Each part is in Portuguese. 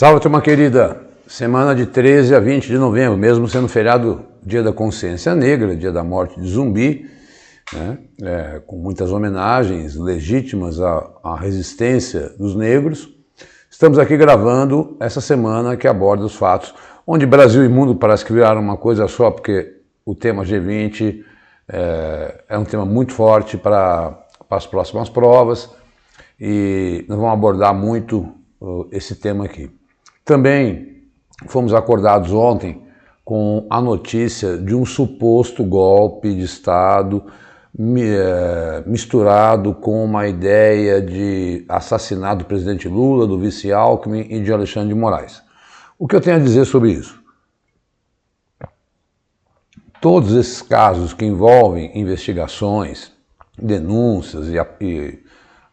Salve, turma querida! Semana de 13 a 20 de novembro, mesmo sendo feriado Dia da Consciência Negra, Dia da Morte de Zumbi, né? Com muitas homenagens legítimas à resistência dos negros. Estamos aqui gravando essa semana que aborda os fatos, onde Brasil e mundo parece que viraram uma coisa só, porque o tema G20 é um tema muito forte para as próximas provas, e nós vamos abordar muito esse tema aqui. Também fomos acordados ontem com a notícia de um suposto golpe de Estado misturado com uma ideia de assassinato do presidente Lula, do vice Alckmin e de Alexandre de Moraes. O que eu tenho a dizer sobre isso? Todos esses casos que envolvem investigações, denúncias e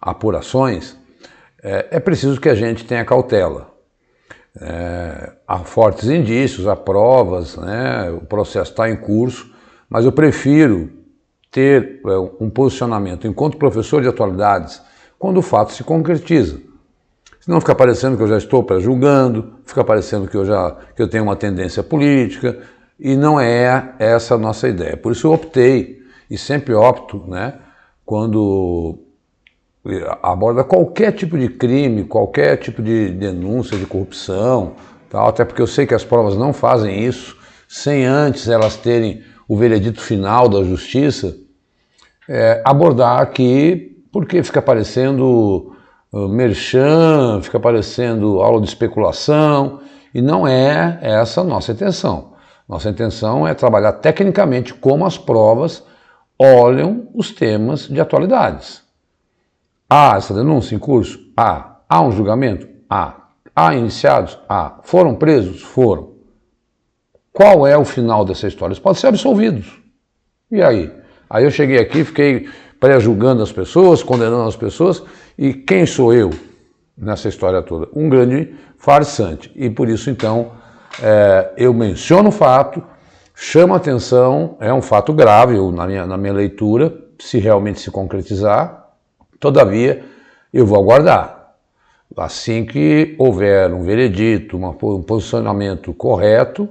apurações, é preciso que a gente tenha cautela. Há fortes indícios, há provas, né? O processo está em curso, mas eu prefiro ter um posicionamento enquanto professor de atualidades quando o fato se concretiza. Senão fica parecendo que eu já estou pré-julgando, fica parecendo que eu tenho uma tendência política, e não é essa a nossa ideia. Por isso eu optei, e sempre opto, né, quando aborda qualquer tipo de crime, qualquer tipo de denúncia de corrupção, tal, até porque eu sei que as provas não fazem isso, sem antes elas terem o veredito final da justiça, abordar aqui, porque fica parecendo merchan, fica parecendo aula de especulação, e não é essa a nossa intenção. Nossa intenção é trabalhar tecnicamente como as provas olham os temas de atualidades. Há essa denúncia em curso? Há. Há um julgamento? Há. Há iniciados? Há. Foram presos? Foram. Qual é o final dessa história? Eles podem ser absolvidos. E aí? Aí eu cheguei aqui, fiquei pré-julgando as pessoas, condenando as pessoas, e quem sou eu nessa história toda? Um grande farsante. E por isso, então, eu menciono o fato, chamo a atenção, é um fato grave, na minha leitura, se realmente se concretizar. Todavia, eu vou aguardar. Assim que houver um veredito, um posicionamento correto,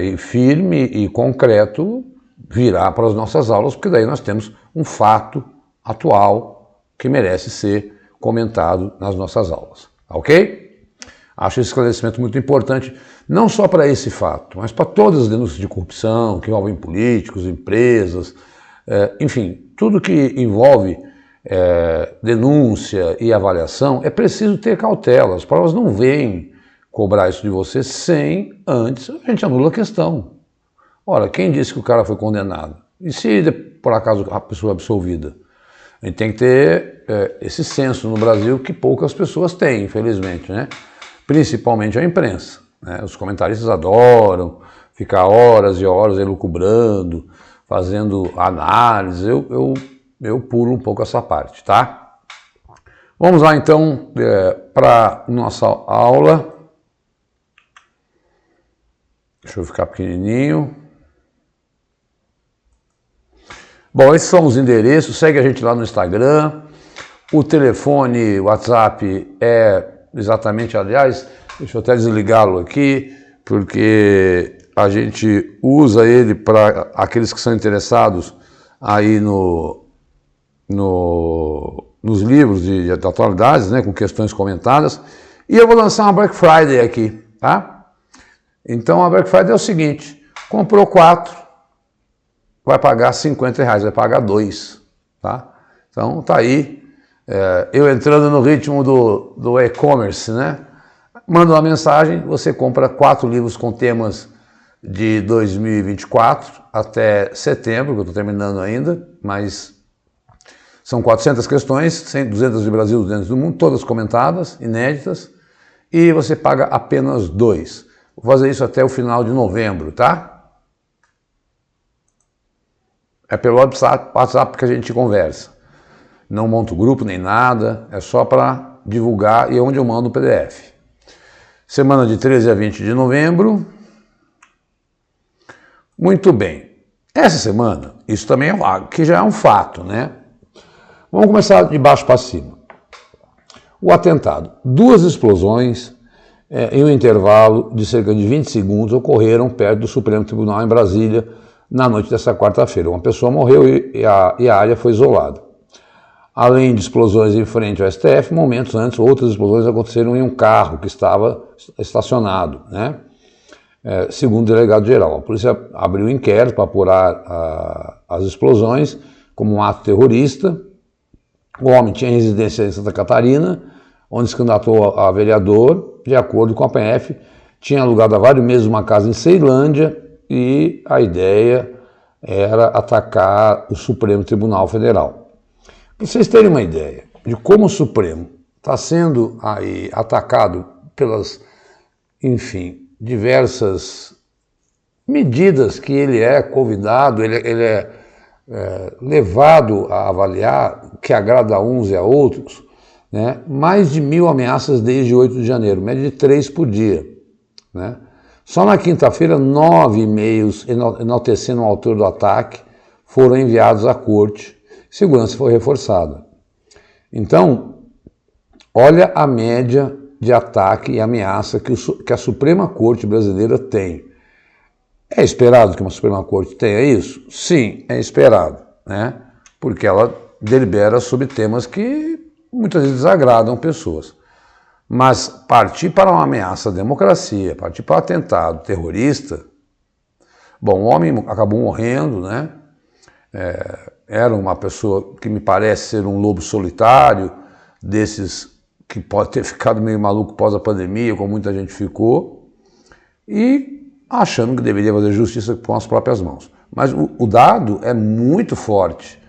e firme e concreto, virá para as nossas aulas, porque daí nós temos um fato atual que merece ser comentado nas nossas aulas. Ok? Acho esse esclarecimento muito importante, não só para esse fato, mas para todas as denúncias de corrupção que envolvem políticos, empresas, enfim, tudo que envolve denúncia e avaliação, é preciso ter cautela. As provas não vêm cobrar isso de você sem antes a gente anula a questão. Ora, quem disse que o cara foi condenado? E se por acaso a pessoa é absolvida? A gente tem que ter esse senso no Brasil que poucas pessoas têm, infelizmente, né? Principalmente a imprensa, né? Os comentaristas adoram ficar horas e horas elucubrando, fazendo análise. Eu pulo um pouco essa parte, tá? Vamos lá, então, para nossa aula. Deixa eu ficar pequenininho. Bom, esses são os endereços. Segue a gente lá no Instagram. O telefone, o WhatsApp é exatamente, aliás, deixa eu até desligá-lo aqui, porque a gente usa ele para aqueles que são interessados aí nos livros de atualidades, né, com questões comentadas, e eu vou lançar uma Black Friday aqui, tá? Então a Black Friday é o seguinte: comprou 4, vai pagar R$50, vai pagar 2, tá? Então tá aí, eu entrando no ritmo do e-commerce, né? Manda uma mensagem, você compra 4 livros com temas de 2024 até setembro, que eu estou terminando ainda, mas são 400 questões, 200 do Brasil, 200 do mundo, todas comentadas, inéditas, e você paga apenas 2. Vou fazer isso até o final de novembro, tá? É pelo WhatsApp que a gente conversa. Não monto grupo nem nada, é só para divulgar e é onde eu mando o PDF. Semana de 13 a 20 de novembro. Muito bem. Essa semana, isso também que já é um fato, né? Vamos começar de baixo para cima. O atentado. 2 explosões em um intervalo de cerca de 20 segundos, ocorreram perto do Supremo Tribunal em Brasília, na noite dessa quarta-feira. Uma pessoa morreu e a área foi isolada. Além de explosões em frente ao STF, momentos antes, outras explosões aconteceram em um carro que estava estacionado, né? Segundo o delegado-geral. A polícia abriu um inquérito para apurar as explosões como um ato terrorista. O homem tinha residência em Santa Catarina, onde se candidatou a vereador. De acordo com a PF, tinha alugado há vários meses uma casa em Ceilândia e a ideia era atacar o Supremo Tribunal Federal. Para vocês terem uma ideia de como o Supremo está sendo aí atacado pelas, enfim, diversas medidas que ele é convidado, ele é levado a avaliar, que agrada a uns e a outros, né? Mais de 1.000 ameaças desde 8 de janeiro, média de 3 por dia, né? Só na quinta-feira, 9 e-mails enaltecendo o autor do ataque foram enviados à corte. Segurança foi reforçada. Então, olha a média de ataque e ameaça que a Suprema Corte brasileira tem. É esperado que uma Suprema Corte tenha isso? Sim, é esperado, né? Porque ela delibera sobre temas que muitas vezes desagradam pessoas. Mas partir para uma ameaça à democracia, partir para um atentado terrorista, bom, o homem acabou morrendo, né? Era uma pessoa que me parece ser um lobo solitário, desses que pode ter ficado meio maluco pós a pandemia, como muita gente ficou, e achando que deveria fazer justiça com as próprias mãos. Mas o dado é muito forte.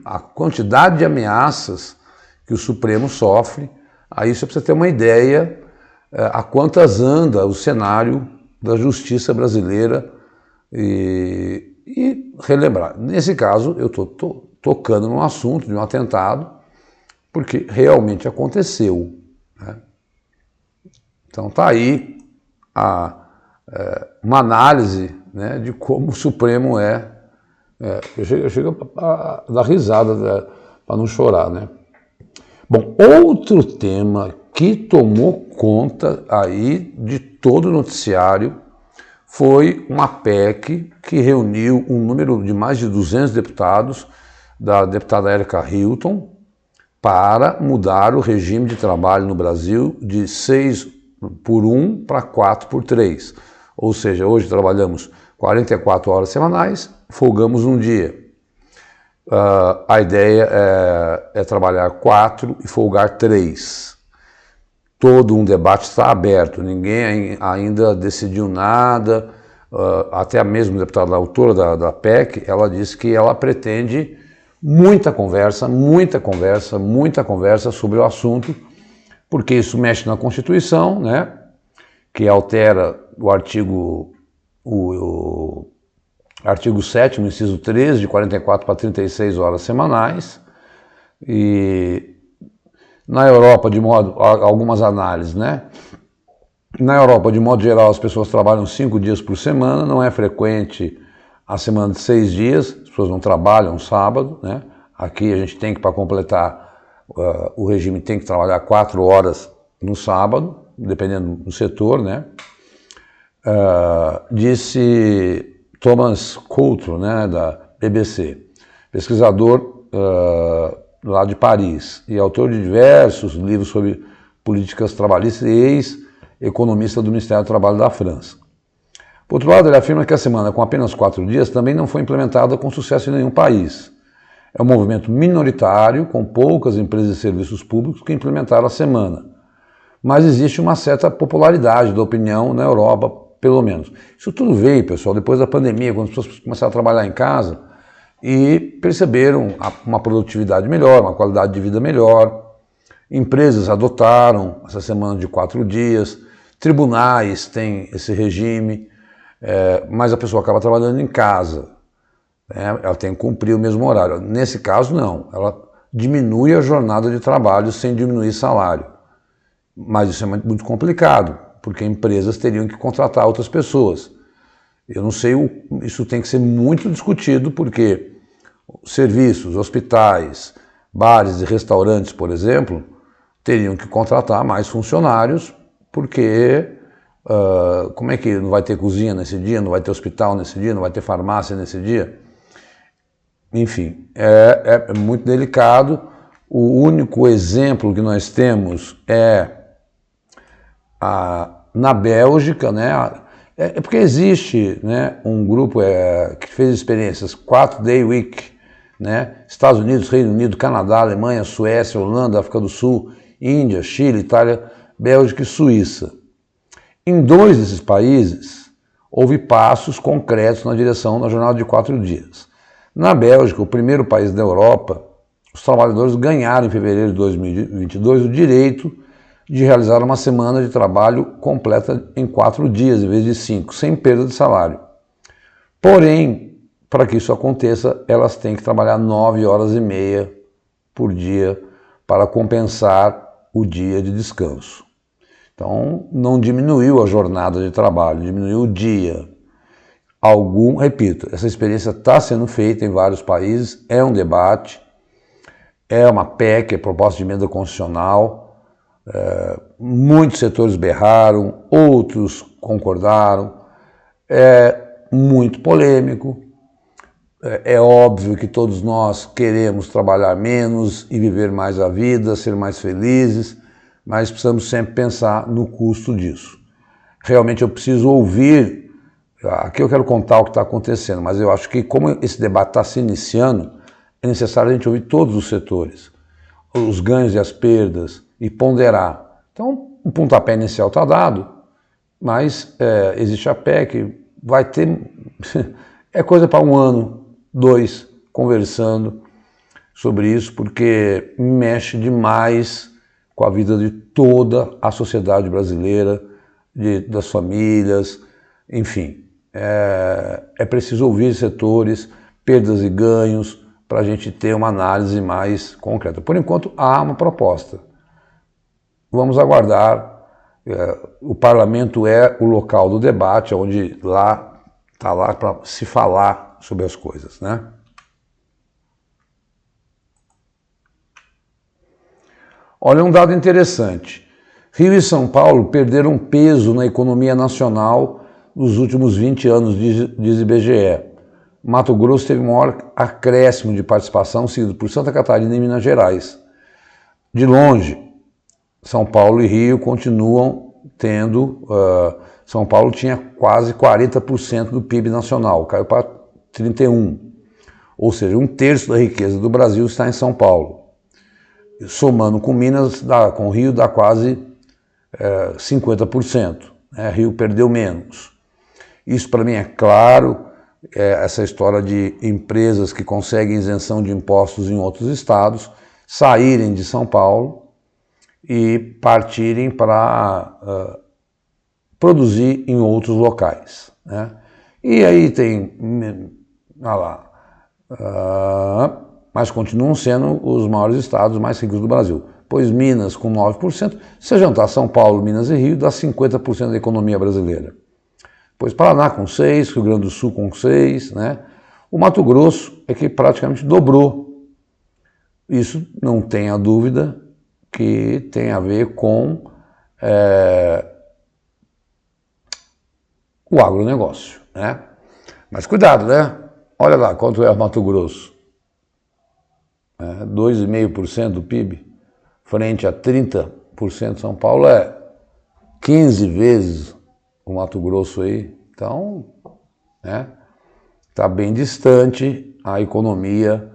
A quantidade de ameaças que o Supremo sofre, aí você precisa ter uma ideia a quantas anda o cenário da justiça brasileira e relembrar. Nesse caso, eu estou tocando num assunto de um atentado, porque realmente aconteceu, né? Então está aí uma análise, né, de como o Supremo eu chego a dar risada para não chorar, né? Bom, outro tema que tomou conta aí de todo o noticiário foi uma PEC que reuniu um número de mais de 200 deputados, da deputada Érica Hilton, para mudar o regime de trabalho no Brasil de 6x1 para 4x3. Ou seja, hoje trabalhamos 44 horas semanais, folgamos um dia. A ideia é trabalhar 4 e folgar 3. Todo um debate está aberto, ninguém ainda decidiu nada, até a mesma deputada autora da PEC, ela disse que ela pretende muita conversa sobre o assunto, porque isso mexe na Constituição, né, que altera o artigo 7º, inciso 13, de 44 para 36 horas semanais, e na Europa, algumas análises, né? Na Europa, de modo geral, as pessoas trabalham 5 dias por semana, não é frequente a semana de 6 dias, as pessoas não trabalham sábado, né? Aqui a gente tem que, para completar o regime, tem que trabalhar 4 horas no sábado, dependendo do setor, né? Disse Thomas Coulthard, né, da BBC, pesquisador lá de Paris e autor de diversos livros sobre políticas trabalhistas e ex-economista do Ministério do Trabalho da França. Por outro lado, ele afirma que a semana com apenas 4 dias também não foi implementada com sucesso em nenhum país. É um movimento minoritário, com poucas empresas e serviços públicos que implementaram a semana. Mas existe uma certa popularidade da opinião na Europa, pelo menos. Isso tudo veio, pessoal, depois da pandemia, quando as pessoas começaram a trabalhar em casa e perceberam uma produtividade melhor, uma qualidade de vida melhor. Empresas adotaram essa semana de 4 dias, tribunais têm esse regime, mas a pessoa acaba trabalhando em casa, né? Ela tem que cumprir o mesmo horário. Nesse caso, não. Ela diminui a jornada de trabalho sem diminuir salário. Mas isso é muito complicado, porque empresas teriam que contratar outras pessoas. Eu não sei, isso tem que ser muito discutido, porque serviços, hospitais, bares e restaurantes, por exemplo, teriam que contratar mais funcionários, porque como é que não vai ter cozinha nesse dia, não vai ter hospital nesse dia, não vai ter farmácia nesse dia? Enfim, é muito delicado. O único exemplo que nós temos é na Bélgica, né? Porque existe, né, um grupo que fez experiências 4-day week, né? Estados Unidos, Reino Unido, Canadá, Alemanha, Suécia, Holanda, África do Sul, Índia, Chile, Itália, Bélgica e Suíça. Em 2 desses países, houve passos concretos na direção da jornada de 4 dias. Na Bélgica, o primeiro país da Europa, os trabalhadores ganharam em fevereiro de 2022 o direito de realizar uma semana de trabalho completa em 4 dias, em vez de 5, sem perda de salário. Porém, para que isso aconteça, elas têm que trabalhar 9 horas e meia por dia para compensar o dia de descanso. Então, não diminuiu a jornada de trabalho, diminuiu o dia. Repito, essa experiência está sendo feita em vários países, é um debate, é uma PEC, é proposta de emenda constitucional, muitos setores berraram, outros concordaram, é muito polêmico, é óbvio que todos nós queremos trabalhar menos e viver mais a vida, ser mais felizes, mas precisamos sempre pensar no custo disso. Realmente eu preciso ouvir, aqui eu quero contar o que está acontecendo, mas eu acho que como esse debate está se iniciando, é necessário a gente ouvir todos os setores, os ganhos e as perdas, e ponderar. Então, o pontapé inicial está dado, mas existe a PEC, vai ter, é coisa para 1 ano, 2, conversando sobre isso, porque mexe demais com a vida de toda a sociedade brasileira, das famílias, enfim. É preciso ouvir setores, perdas e ganhos, para a gente ter uma análise mais concreta. Por enquanto, há uma proposta. Vamos aguardar. O parlamento é o local do debate, onde está lá para se falar sobre as coisas, né? Olha um dado interessante. Rio e São Paulo perderam peso na economia nacional nos últimos 20 anos, diz IBGE. Mato Grosso teve maior acréscimo de participação, seguido por Santa Catarina e Minas Gerais. De longe, São Paulo e Rio continuam tendo... São Paulo tinha quase 40% do PIB nacional, caiu para 31%. Ou seja, 1/3 da riqueza do Brasil está em São Paulo. Somando com Minas, com o Rio, dá quase 50%. Rio perdeu menos. Isso para mim é claro, essa história de empresas que conseguem isenção de impostos em outros estados, saírem de São Paulo e partirem para produzir em outros locais, né? E aí tem, mas continuam sendo os maiores estados mais ricos do Brasil. Pois Minas com 9%, se juntar São Paulo, Minas e Rio, dá 50% da economia brasileira. Pois Paraná com 6%, Rio Grande do Sul com 6%, né? O Mato Grosso é que praticamente dobrou. Isso não tenha dúvida que tem a ver com o agronegócio, né? Mas cuidado, né? Olha lá quanto é o Mato Grosso. 2,5% do PIB, frente a 30% de São Paulo, 15 vezes o Mato Grosso aí. Então, está bem distante a economia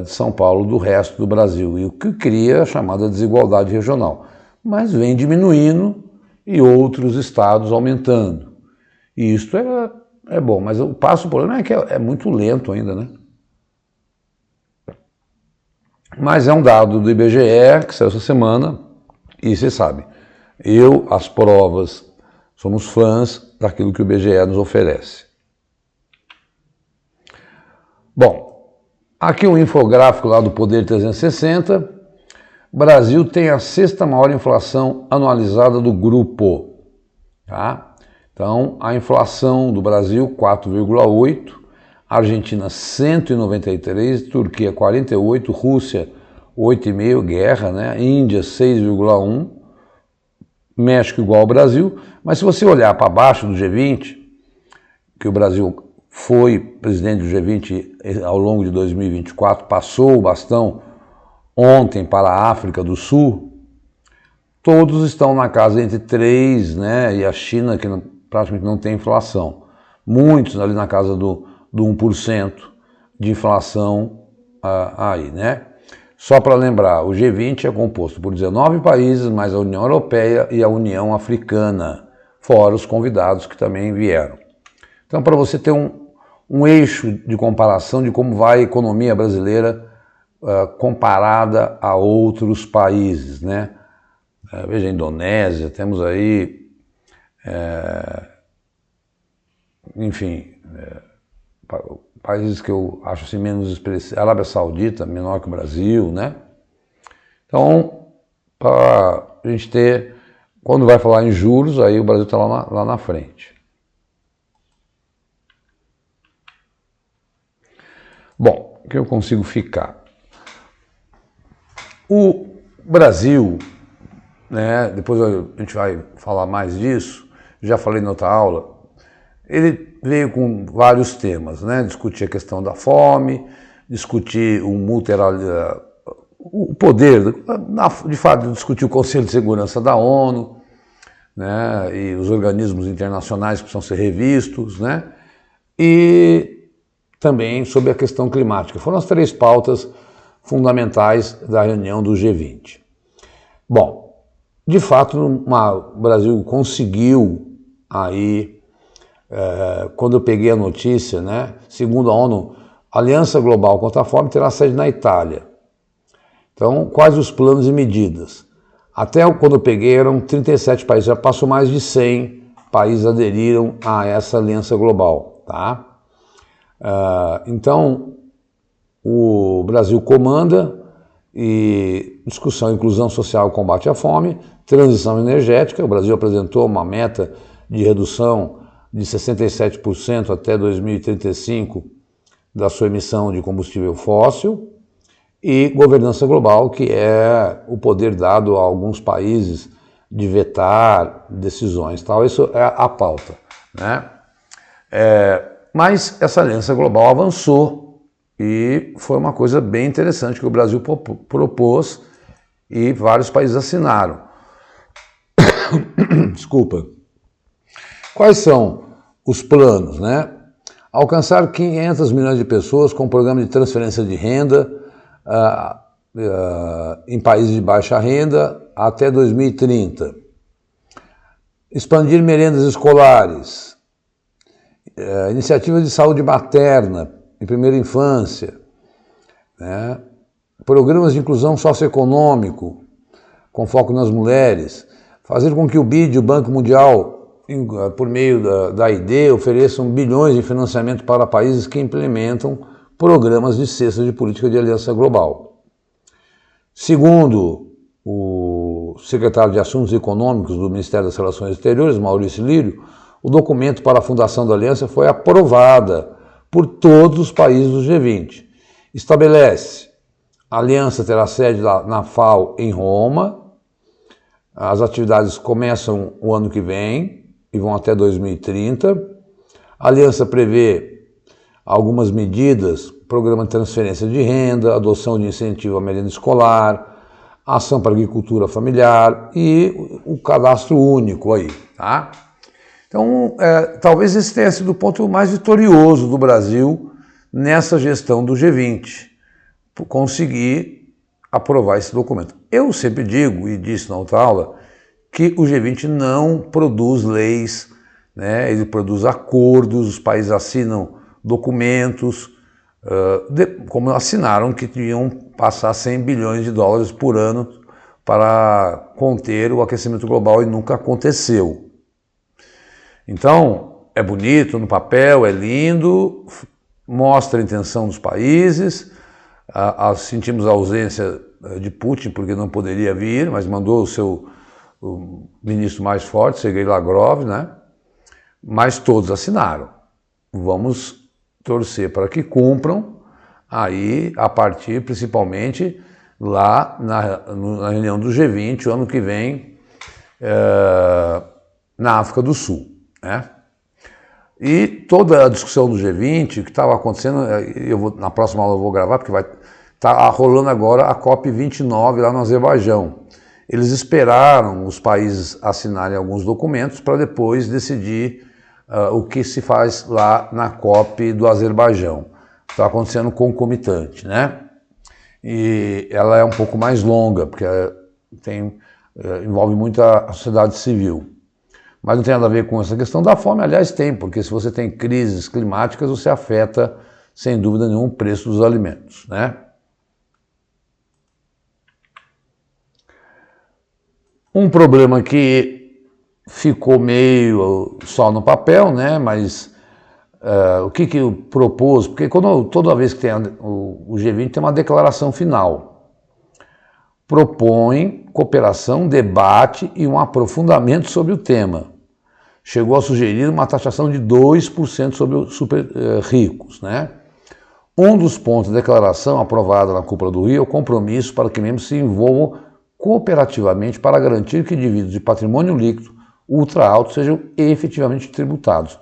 de São Paulo do resto do Brasil, e o que cria a chamada desigualdade regional. Mas vem diminuindo e outros estados aumentando. E isso é bom, mas o problema é que é muito lento ainda, né? Mas é um dado do IBGE que saiu essa semana, e você sabe, as provas, somos fãs daquilo que o IBGE nos oferece. Bom, aqui um infográfico lá do Poder 360. Brasil tem a 6ª maior inflação anualizada do grupo. Tá? Então, a inflação do Brasil, 4,8%, Argentina 193%, Turquia 48%, Rússia 8,5%, guerra, né? Índia 6,1%, México igual ao Brasil. Mas se você olhar para baixo do G20, que o Brasil foi presidente do G20 ao longo de 2024, passou o bastão ontem para a África do Sul, todos estão na casa entre 3%, né? E a China, que praticamente não tem inflação. Muitos ali na casa do 1% de inflação aí, né? Só para lembrar, o G20 é composto por 19 países, mais a União Europeia e a União Africana, fora os convidados que também vieram. Então, para você ter um eixo de comparação de como vai a economia brasileira comparada a outros países, né? Veja, a Indonésia, temos aí, enfim, países que eu acho assim menos expressivos, Arábia Saudita, menor que o Brasil, né? Então, para a gente ter, quando vai falar em juros, aí o Brasil está lá na frente. Bom, o que eu consigo ficar? O Brasil, né, depois a gente vai falar mais disso, já falei na outra aula, ele veio com vários temas, né? Discutir a questão da fome, discutir o poder, de fato, discutir o Conselho de Segurança da ONU, né? E os organismos internacionais que precisam ser revistos, né? E também sobre a questão climática. Foram as 3 pautas fundamentais da reunião do G20. Bom, de fato, o Brasil conseguiu aí, quando eu peguei a notícia, né, segundo a ONU, a Aliança Global contra a Fome terá sede na Itália. Então, quais os planos e medidas? Até quando eu peguei eram 37 países, já passou mais de 100 países aderiram a essa Aliança Global, tá? Então, o Brasil comanda e discussão, inclusão social, combate à fome, transição energética. O Brasil apresentou uma meta de redução de 67% até 2035 da sua emissão de combustível fóssil, e governança global, que é o poder dado a alguns países de vetar decisões, tal. Isso é a pauta, né? Mas essa aliança global avançou e foi uma coisa bem interessante que o Brasil propôs e vários países assinaram. Desculpa. Quais são os planos, né? Alcançar 500 milhões de pessoas com programa de transferência de renda em países de baixa renda até 2030. Expandir merendas escolares. Iniciativas de saúde materna em primeira infância. Né? Programas de inclusão socioeconômico com foco nas mulheres. Fazer com que o BID, o Banco Mundial, por meio da AID, ofereçam bilhões de financiamento para países que implementam programas de cesta de política de aliança global. Segundo o secretário de Assuntos Econômicos do Ministério das Relações Exteriores, Maurício Lírio, o documento para a fundação da aliança foi aprovada por todos os países do G20. Estabelece: a aliança terá sede na FAO em Roma, as atividades começam o ano que vem e vão até 2030. A aliança prevê algumas medidas: programa de transferência de renda, adoção de incentivo à merenda escolar, ação para a agricultura familiar e o cadastro único aí, tá? Então, talvez esse tenha sido o ponto mais vitorioso do Brasil nessa gestão do G20, conseguir aprovar esse documento. Eu sempre digo, e disse na outra aula, que o G20 não produz leis, né? Ele produz acordos, os países assinam documentos, como assinaram que iam passar 100 bilhões de dólares por ano para conter o aquecimento global e nunca aconteceu. Então, é bonito no papel, é lindo, mostra a intenção dos países, sentimos a ausência de Putin porque não poderia vir, mas mandou o ministro mais forte, Sergei Lavrov, né? Mas todos assinaram. Vamos torcer para que cumpram, aí a partir principalmente lá na reunião do G20, o ano que vem, na África do Sul, né? E toda a discussão do G20, que estava acontecendo, na próxima aula eu vou gravar, porque vai estar rolando agora a COP29 lá no Azerbaijão. Eles esperaram os países assinarem alguns documentos para depois decidir o que se faz lá na COP do Azerbaijão. Está acontecendo concomitante, né? E ela é um pouco mais longa, porque envolve muito a sociedade civil. Mas não tem nada a ver com essa questão da fome, aliás tem, porque se você tem crises climáticas, você afeta, sem dúvida nenhuma, o preço dos alimentos, né? Um problema que ficou meio só no papel, né? Mas o que eu propus? Porque toda vez que tem o G20 tem uma declaração final. Propõe cooperação, debate e um aprofundamento sobre o tema. Chegou a sugerir uma taxação de 2% sobre os super ricos, né? Um dos pontos da declaração aprovada na Cúpula do Rio é o compromisso para que membros se envolvam cooperativamente para garantir que indivíduos de patrimônio líquido ultra alto sejam efetivamente tributados.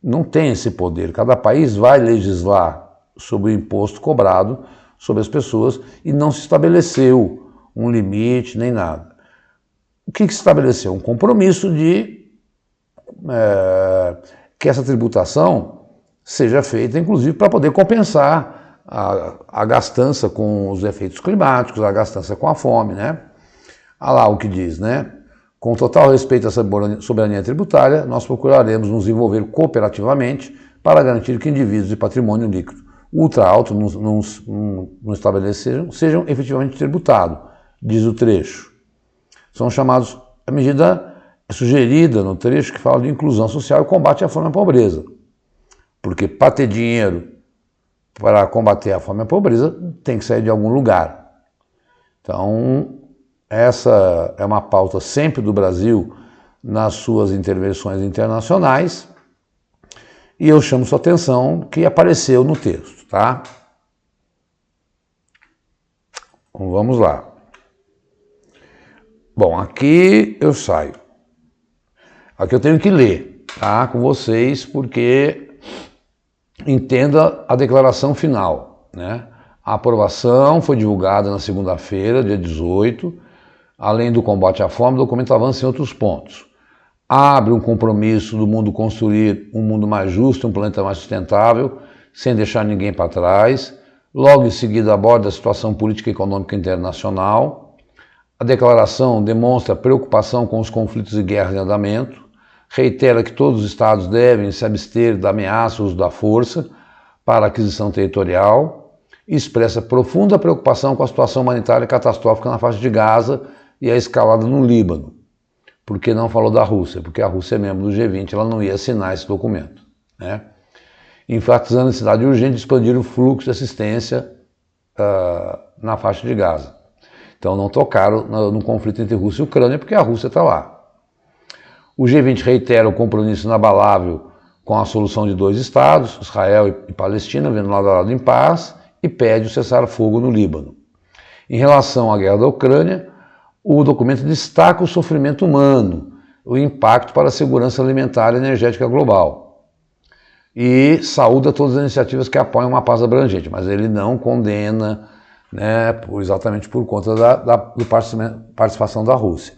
Não tem esse poder. Cada país vai legislar sobre o imposto cobrado sobre as pessoas e não se estabeleceu um limite nem nada. O que se estabeleceu? Um compromisso de que essa tributação seja feita, inclusive, para poder compensar a gastança com os efeitos climáticos, a gastança com a fome, né? Olha lá o que diz, né? Com total respeito à soberania tributária, nós procuraremos nos envolver cooperativamente para garantir que indivíduos de patrimônio líquido ultra alto não estabeleceram sejam efetivamente tributados, diz o trecho. São chamados, a medida sugerida no trecho que fala de inclusão social e combate à fome e à pobreza. Porque para ter dinheiro para combater a fome e a pobreza tem que sair de algum lugar. Então, essa é uma pauta sempre do Brasil nas suas intervenções internacionais e eu chamo sua atenção que apareceu no texto, tá? Então, vamos lá. Bom, aqui eu saio. Aqui eu tenho que ler, tá, com vocês, porque entenda a declaração final, né? A aprovação foi divulgada na segunda-feira, dia 18, além do combate à fome, o documento avança em outros pontos. Abre um compromisso do mundo construir um mundo mais justo, um planeta mais sustentável, sem deixar ninguém para trás. Logo em seguida aborda a situação política e econômica internacional. A declaração demonstra preocupação com os conflitos e guerras em andamento. Reitera que todos os estados devem se abster da ameaça ou uso da força para a aquisição territorial e expressa profunda preocupação com a situação humanitária catastrófica na faixa de Gaza e a escalada no Líbano. Por que não falou da Rússia? Porque a Rússia é membro do G20, ela não ia assinar esse documento, né? Enfatizando a necessidade urgente de expandir o fluxo de assistência na faixa de Gaza. Então não tocaram no conflito entre Rússia e Ucrânia porque a Rússia está lá. O G20 reitera o compromisso inabalável com a solução de dois estados, Israel e Palestina, vivendo lado a lado em paz, e pede o cessar-fogo no Líbano. Em relação à guerra da Ucrânia, o documento destaca o sofrimento humano, o impacto para a segurança alimentar e energética global. E saúda todas as iniciativas que apoiam uma paz abrangente, mas ele não condena, né, exatamente por conta da participação da Rússia.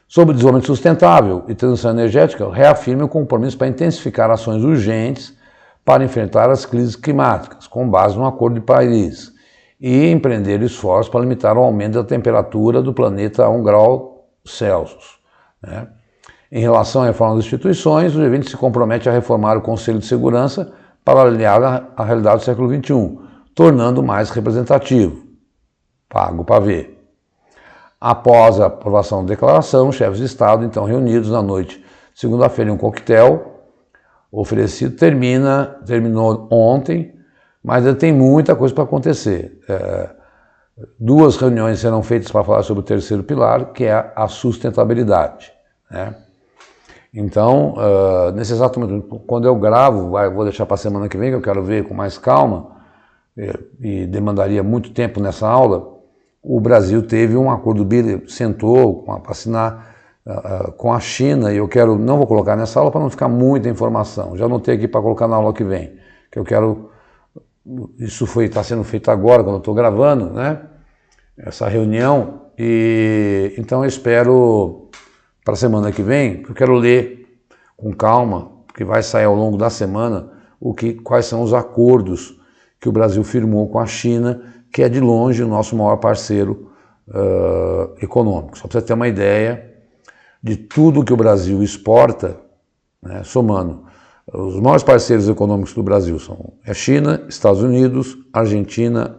Sobre o desenvolvimento sustentável e transição energética, reafirma o compromisso para intensificar ações urgentes para enfrentar as crises climáticas, com base no Acordo de Paris, e empreender esforços para limitar o aumento da temperatura do planeta a 1 grau Celsius, né? Em relação à reforma das instituições, o G20 se compromete a reformar o Conselho de Segurança para alinhar a realidade do século XXI, tornando mais representativo. Pago para ver. Após a aprovação da declaração, os chefes de Estado, então reunidos na noite de segunda-feira em um coquetel oferecido, terminou ontem, mas ainda tem muita coisa para acontecer. Duas reuniões serão feitas para falar sobre o terceiro pilar, que é a sustentabilidade, né? Então, nesse exato momento, quando eu gravo, vou deixar para a semana que vem, que eu quero ver com mais calma, e demandaria muito tempo nessa aula, o Brasil teve um acordo, sentou para assinar com a China, e eu quero, não vou colocar nessa aula para não ficar muita informação, já anotei aqui para colocar na aula que vem, que eu quero, isso está sendo feito agora, quando eu estou gravando, né, essa reunião, e então eu espero para a semana que vem, eu quero ler com calma, porque vai sair ao longo da semana, quais são os acordos que o Brasil firmou com a China, que é de longe o nosso maior parceiro econômico. Só para você ter uma ideia de tudo que o Brasil exporta, né, somando, os maiores parceiros econômicos do Brasil são a China, Estados Unidos, Argentina,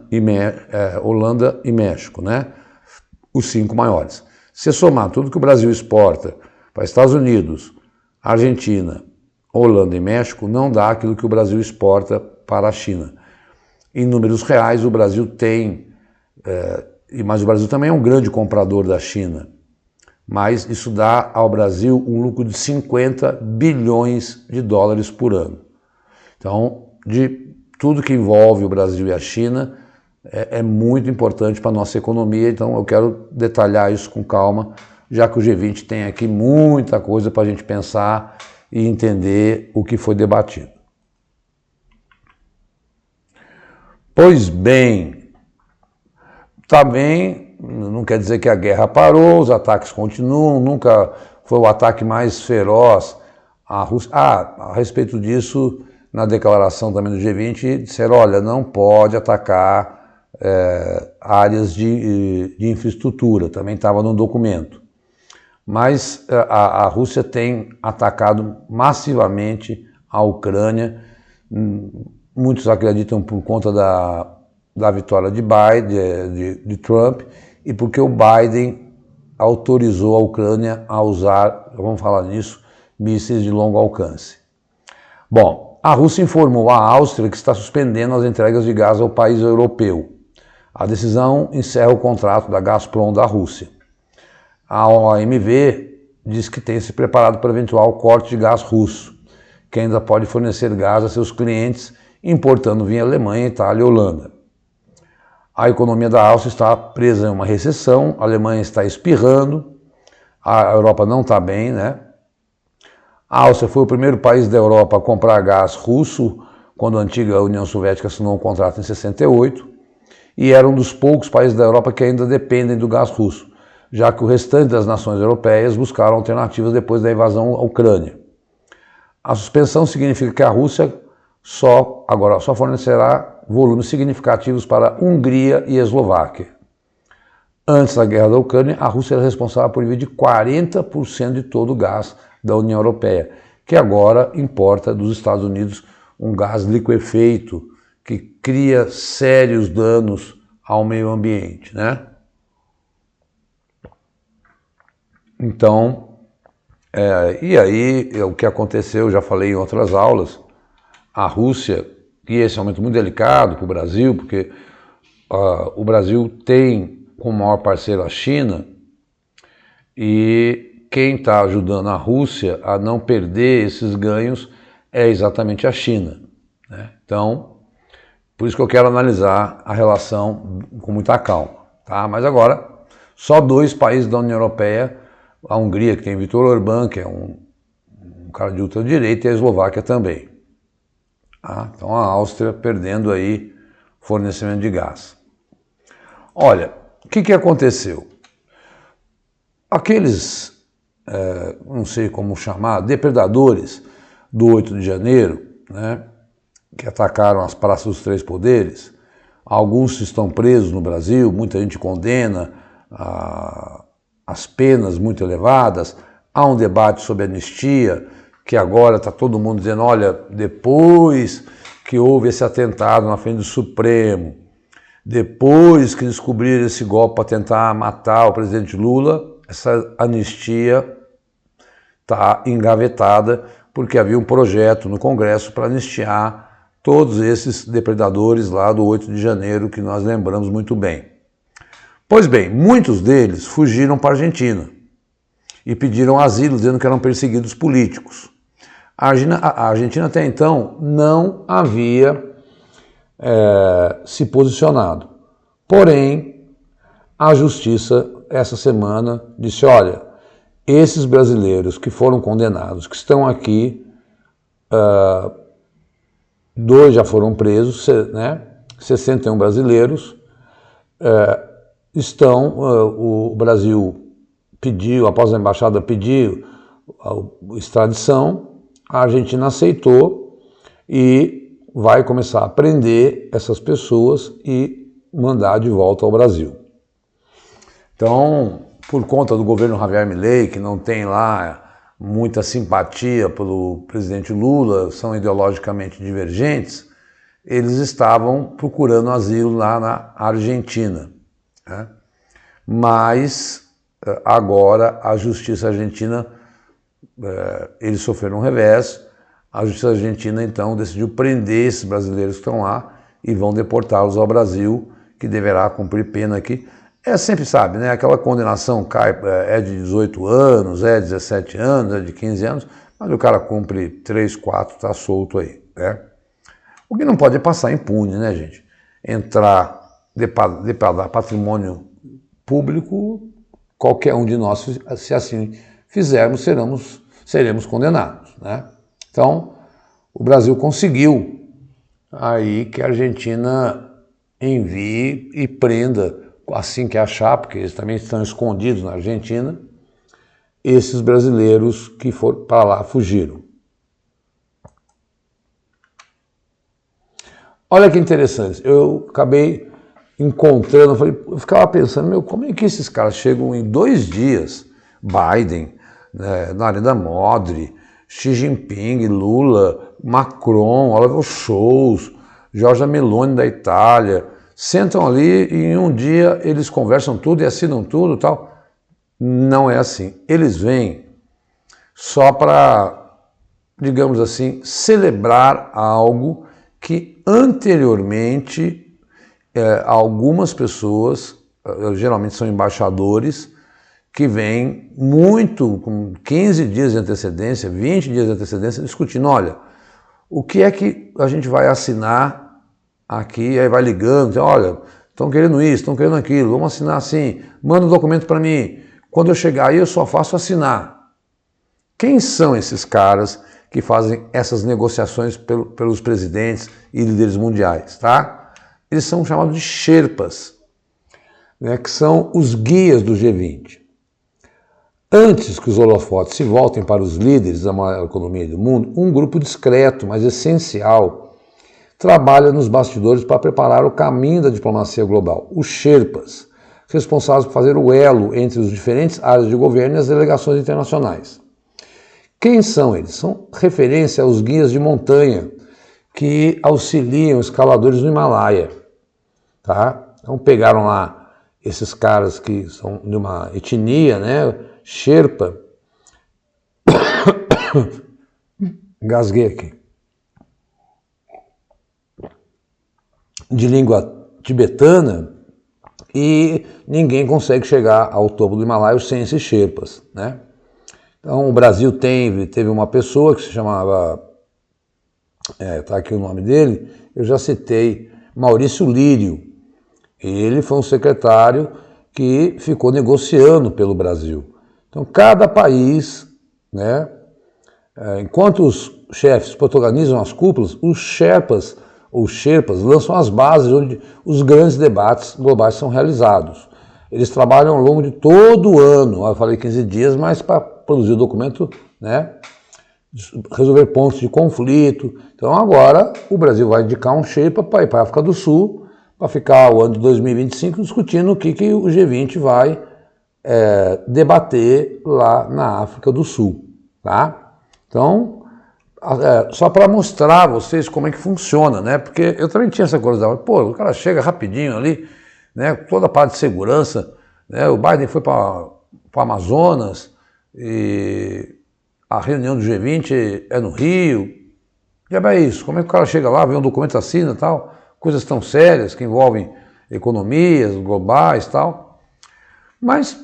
Holanda e México, né? Os 5 maiores. Se somar tudo que o Brasil exporta para Estados Unidos, Argentina, Holanda e México, não dá aquilo que o Brasil exporta para a China. Em números reais, o Brasil tem, mas o Brasil também é um grande comprador da China, mas isso dá ao Brasil um lucro de 50 bilhões de dólares por ano. Então, de tudo que envolve o Brasil e a China, é muito importante para a nossa economia, então eu quero detalhar isso com calma, já que o G20 tem aqui muita coisa para a gente pensar e entender o que foi debatido. Pois bem, também não quer dizer que a guerra parou, os ataques continuam, nunca foi o ataque mais feroz à Rússia. A respeito disso, na declaração também do G20, disseram, olha, não pode atacar áreas de infraestrutura, também estava no documento. Mas a Rússia tem atacado massivamente a Ucrânia. Muitos acreditam por conta da vitória de Biden, de Trump, e porque o Biden autorizou a Ucrânia a usar, vamos falar nisso, mísseis de longo alcance. Bom, a Rússia informou a Áustria que está suspendendo as entregas de gás ao país europeu. A decisão encerra o contrato da Gazprom da Rússia. A OMV diz que tem se preparado para eventual corte de gás russo, que ainda pode fornecer gás a seus clientes, importando via Alemanha, Itália e Holanda. A economia da Áustria está presa em uma recessão, a Alemanha está espirrando, a Europa não está bem, né? A Áustria foi o primeiro país da Europa a comprar gás russo, quando a antiga União Soviética assinou um contrato em 68, e era um dos poucos países da Europa que ainda dependem do gás russo, já que o restante das nações europeias buscaram alternativas depois da invasão à Ucrânia. A suspensão significa que a Rússia agora só fornecerá volumes significativos para Hungria e Eslováquia. Antes da guerra da Ucrânia, a Rússia era responsável por envio de 40% de todo o gás da União Europeia, que agora importa dos Estados Unidos um gás liquefeito que cria sérios danos ao meio ambiente, né? Então, e aí o que aconteceu, eu já falei em outras aulas, a Rússia, e esse é um momento muito delicado para o Brasil, porque o Brasil tem como maior parceiro a China, e quem está ajudando a Rússia a não perder esses ganhos é exatamente a China, né? Então, por isso que eu quero analisar a relação com muita calma, tá? Mas agora, só 2 países da União Europeia, a Hungria, que tem Viktor Orbán, que é um cara de ultradireita, e a Eslováquia também. Então a Áustria perdendo aí fornecimento de gás. Olha, o que aconteceu? Aqueles, não sei como chamar, depredadores do 8 de janeiro, né, que atacaram as praças dos 3 poderes, alguns estão presos no Brasil, muita gente condena as penas muito elevadas, há um debate sobre anistia, que agora está todo mundo dizendo, olha, depois que houve esse atentado na frente do Supremo, depois que descobriram esse golpe para tentar matar o presidente Lula, essa anistia está engavetada, porque havia um projeto no Congresso para anistiar todos esses depredadores lá do 8 de janeiro, que nós lembramos muito bem. Pois bem, muitos deles fugiram para a Argentina e pediram asilo, dizendo que eram perseguidos políticos. A Argentina até então não havia se posicionado. Porém, a Justiça, essa semana, disse, olha, esses brasileiros que foram condenados, que estão aqui, 2 já foram presos, né? 61 brasileiros, o Brasil pediu, após a embaixada pedir a extradição, a Argentina aceitou e vai começar a prender essas pessoas e mandar de volta ao Brasil. Então, por conta do governo Javier Milei, que não tem lá muita simpatia pelo presidente Lula, são ideologicamente divergentes, eles estavam procurando asilo lá na Argentina, né? Mas agora a justiça argentina, eles sofreram um revés, a justiça argentina então decidiu prender esses brasileiros que estão lá e vão deportá-los ao Brasil, que deverá cumprir pena aqui. Sempre sabe, né? Aquela condenação é de 18 anos, é de 17 anos, é de 15 anos, mas o cara cumpre 3, 4, está solto aí, né? O que não pode é passar impune, né, gente? Entrar, depredar patrimônio público, qualquer um de nós, se assim fizermos, seremos condenados, né? Então, o Brasil conseguiu aí que a Argentina envie e prenda, assim que achar, porque eles também estão escondidos na Argentina, esses brasileiros que foram para lá, fugiram. Olha que interessante, eu acabei encontrando, eu ficava pensando, como é que esses caras chegam em 2 dias, Biden, né, Narendra Modi, Xi Jinping, Lula, Macron, Olavo Scholz, Giorgia Meloni da Itália, sentam ali e em um dia eles conversam tudo e assinam tudo e tal. Não é assim. Eles vêm só para, digamos assim, celebrar algo que anteriormente algumas pessoas, geralmente são embaixadores, que vêm com 15 dias de antecedência, 20 dias de antecedência, discutindo, olha, o que é que a gente vai assinar aqui, aí vai ligando, olha, estão querendo isso, estão querendo aquilo, vamos assinar assim, manda um documento para mim, quando eu chegar aí eu só faço assinar. Quem são esses caras que fazem essas negociações pelos presidentes e líderes mundiais, tá? Eles são chamados de Sherpas, né, que são os guias do G20. Antes que os holofotes se voltem para os líderes da maior economia do mundo, um grupo discreto, mas essencial, trabalha nos bastidores para preparar o caminho da diplomacia global. Os Sherpas, responsáveis por fazer o elo entre as diferentes áreas de governo e as delegações internacionais. Quem são eles? São referência aos guias de montanha que auxiliam escaladores no Himalaia. Tá? Então pegaram lá esses caras que são de uma etnia, né? Sherpa, engasguei aqui, de língua tibetana, e ninguém consegue chegar ao topo do Himalaia sem esses Sherpas, né? Então o Brasil teve uma pessoa que se chamava, tá aqui o nome dele, eu já citei, Maurício Lírio. Ele foi um secretário que ficou negociando pelo Brasil. Então, cada país, né, enquanto os chefes protagonizam as cúpulas, os Sherpas lançam as bases onde os grandes debates globais são realizados. Eles trabalham ao longo de todo o ano, eu falei 15 dias, mas para produzir o documento, né, resolver pontos de conflito. Então, agora, o Brasil vai indicar um Sherpa para ir para a África do Sul, para ficar o ano de 2025 discutindo o que o G20 vai debater lá na África do Sul, tá? Então, só para mostrar a vocês como é que funciona, né? Porque eu também tinha essa curiosidade, o cara chega rapidinho ali, né? Toda a parte de segurança, né? O Biden foi para o Amazonas e a reunião do G20 é no Rio. Já é isso, como é que o cara chega lá, vê um documento, assina e tal, coisas tão sérias que envolvem economias globais e tal. Mas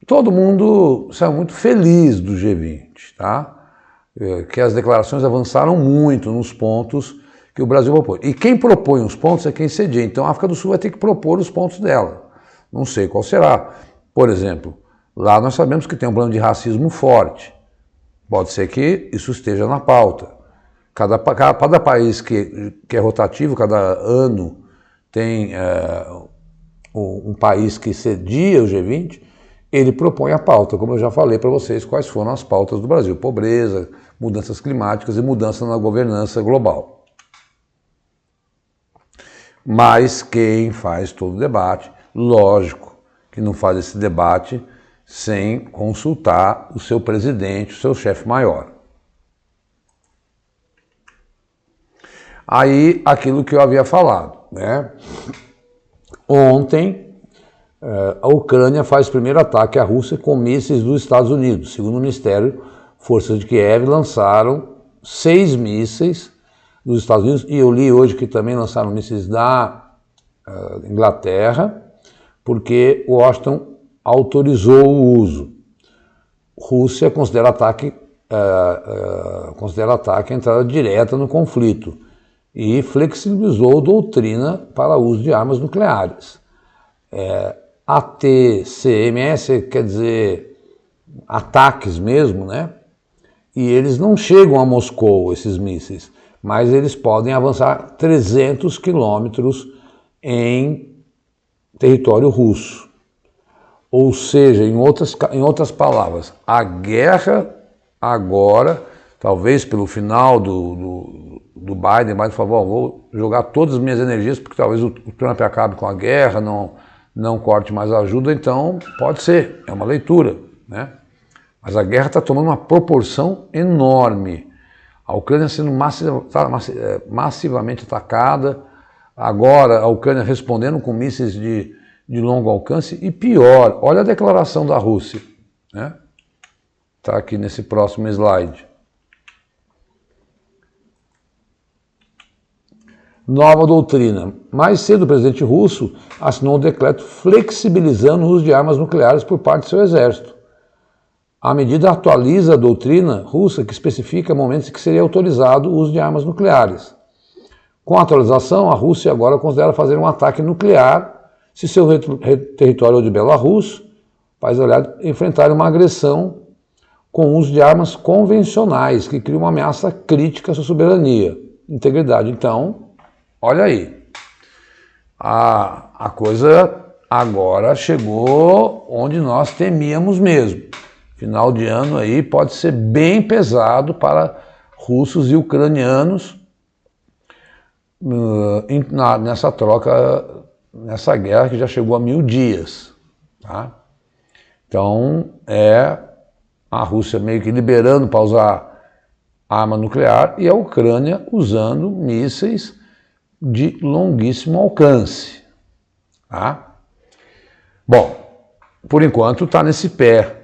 todo mundo saiu muito feliz do G20, tá? Que as declarações avançaram muito nos pontos que o Brasil propôs. E quem propõe os pontos é quem cedia. Então a África do Sul vai ter que propor os pontos dela. Não sei qual será. Por exemplo, lá nós sabemos que tem um problema de racismo forte. Pode ser que isso esteja na pauta. Cada país que é rotativo, cada ano tem um país que cedia o G20, ele propõe a pauta, como eu já falei para vocês quais foram as pautas do Brasil: pobreza, mudanças climáticas e mudança na governança global. Mas quem faz todo o debate, lógico que não faz esse debate sem consultar o seu presidente, o seu chefe maior. Aí, aquilo que eu havia falado, né? Ontem, a Ucrânia faz o primeiro ataque à Rússia com mísseis dos Estados Unidos. Segundo o Ministério, forças de Kiev lançaram 6 mísseis dos Estados Unidos, e eu li hoje que também lançaram mísseis da Inglaterra, porque Washington autorizou o uso. Rússia considera ataque a entrada direta no conflito e flexibilizou a doutrina para o uso de armas nucleares. ATCMS quer dizer ataques mesmo, né? E eles não chegam a Moscou, esses mísseis, mas eles podem avançar 300 quilômetros em território russo. Ou seja, em outras palavras, a guerra agora, talvez pelo final do Biden falou: vou jogar todas as minhas energias porque talvez o Trump acabe com a guerra, não corte mais a ajuda, então pode ser, é uma leitura, né? Mas a guerra está tomando uma proporção enorme. A Ucrânia sendo massivamente atacada, agora a Ucrânia respondendo com mísseis de longo alcance, e pior, olha a declaração da Rússia, né? Está aqui nesse próximo slide. Nova doutrina. Mais cedo, o presidente russo assinou um decreto flexibilizando o uso de armas nucleares por parte do seu exército. A medida atualiza a doutrina russa que especifica momentos em que seria autorizado o uso de armas nucleares. Com a atualização, a Rússia agora considera fazer um ataque nuclear se seu território de Belarus, país aliado, enfrentar uma agressão com o uso de armas convencionais, que cria uma ameaça crítica à sua soberania, integridade. Então, olha aí, a coisa agora chegou onde nós temíamos mesmo. Final de ano aí pode ser bem pesado para russos e ucranianos nessa troca, nessa guerra que já chegou a 1000 dias. Tá? Então, a Rússia meio que liberando para usar arma nuclear e a Ucrânia usando mísseis de longuíssimo alcance. Tá? Bom, por enquanto está nesse pé.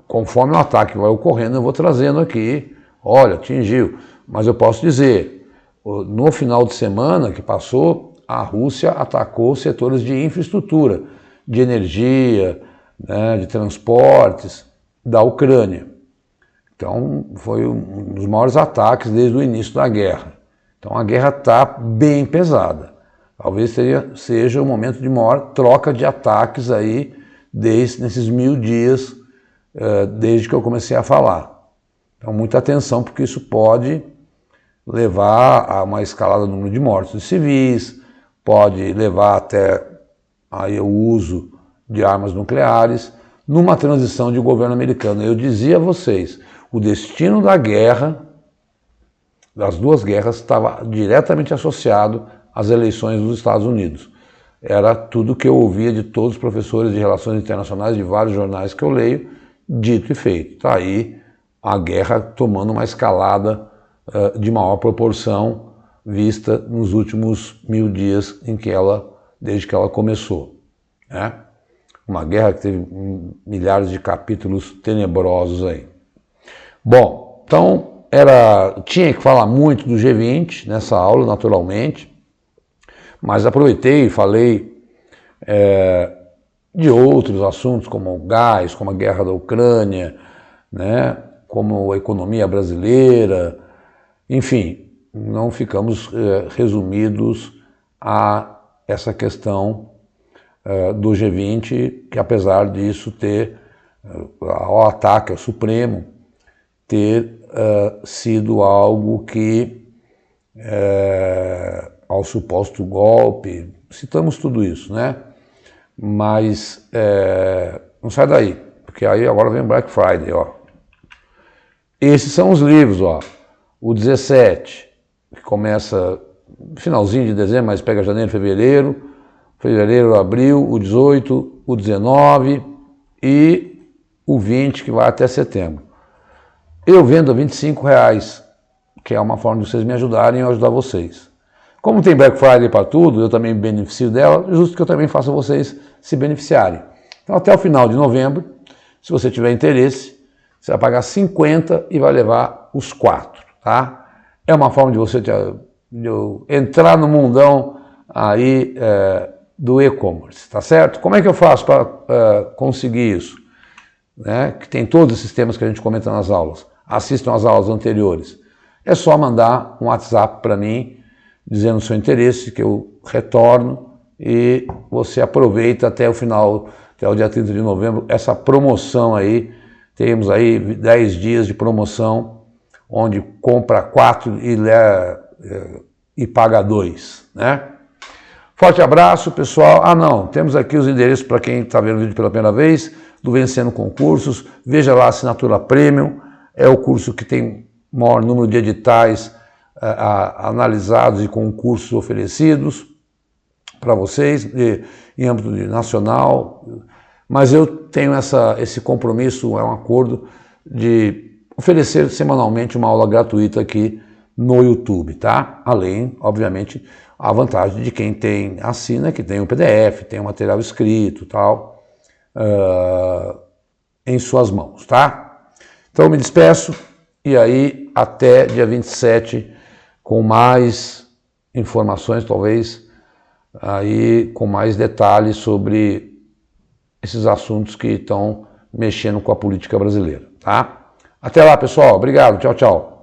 Conforme o ataque vai ocorrendo, eu vou trazendo aqui, olha, atingiu. Mas eu posso dizer, no final de semana que passou, a Rússia atacou setores de infraestrutura, de energia, né, de transportes da Ucrânia. Então, foi um dos maiores ataques desde o início da guerra. Então, a guerra está bem pesada. Talvez seja o momento de maior troca de ataques aí, nesses 1000 dias, desde que eu comecei a falar. Então, muita atenção, porque isso pode levar a uma escalada no número de mortos de civis, pode levar até aí o uso de armas nucleares, numa transição de governo americano. Eu dizia a vocês, o destino da guerra, das duas guerras, estava diretamente associado às eleições dos Estados Unidos. Era tudo que eu ouvia de todos os professores de relações internacionais, de vários jornais que eu leio, dito e feito. Está aí a guerra tomando uma escalada de maior proporção vista nos últimos 1000 dias desde que ela começou. Né? Uma guerra que teve milhares de capítulos tenebrosos aí. Bom, então tinha que falar muito do G20 nessa aula, naturalmente, mas aproveitei e falei de outros assuntos, como o gás, como a guerra da Ucrânia, né, como a economia brasileira, enfim, não ficamos resumidos a essa questão do G20, que apesar disso ter, ao ataque ao Supremo, ter sido algo que, ao suposto golpe, citamos tudo isso, né? Mas não sai daí, porque aí agora vem Black Friday, ó. Esses são os livros, ó. O 17, que começa finalzinho de dezembro, mas pega janeiro, fevereiro, abril, o 18, o 19 e o 20, que vai até setembro. Eu vendo a R$25, que é uma forma de vocês me ajudarem e eu ajudar vocês. Como tem Black Friday para tudo, eu também me beneficio dela, justo que eu também faça vocês se beneficiarem. Então até o final de novembro, se você tiver interesse, você vai pagar 50 e vai levar os 4, tá? É uma forma de você entrar no mundão aí do e-commerce, tá certo? Como é que eu faço para conseguir isso? Né? Que tem todos esses temas que a gente comenta nas aulas. Assistam às aulas anteriores. É só mandar um WhatsApp para mim, dizendo o seu interesse, que eu retorno e você aproveita até o final, até o dia 30 de novembro, essa promoção aí. Temos aí 10 dias de promoção, onde compra 4 e paga 2, né? Forte abraço, pessoal. Ah, não, temos aqui os endereços para quem está vendo o vídeo pela primeira vez, do Vencendo Concursos. Veja lá a assinatura Premium, é o curso que tem maior número de editais analisados e concursos oferecidos para vocês, em âmbito nacional. Mas eu tenho esse compromisso, é um acordo de oferecer semanalmente uma aula gratuita aqui no YouTube, tá? Além, obviamente, a vantagem de quem assina, que tem o PDF, tem o material escrito, tal, em suas mãos, tá? Então eu me despeço e aí até dia 27 com mais informações, talvez, aí com mais detalhes sobre esses assuntos que estão mexendo com a política brasileira, tá? Até lá, pessoal. Obrigado. Tchau, tchau.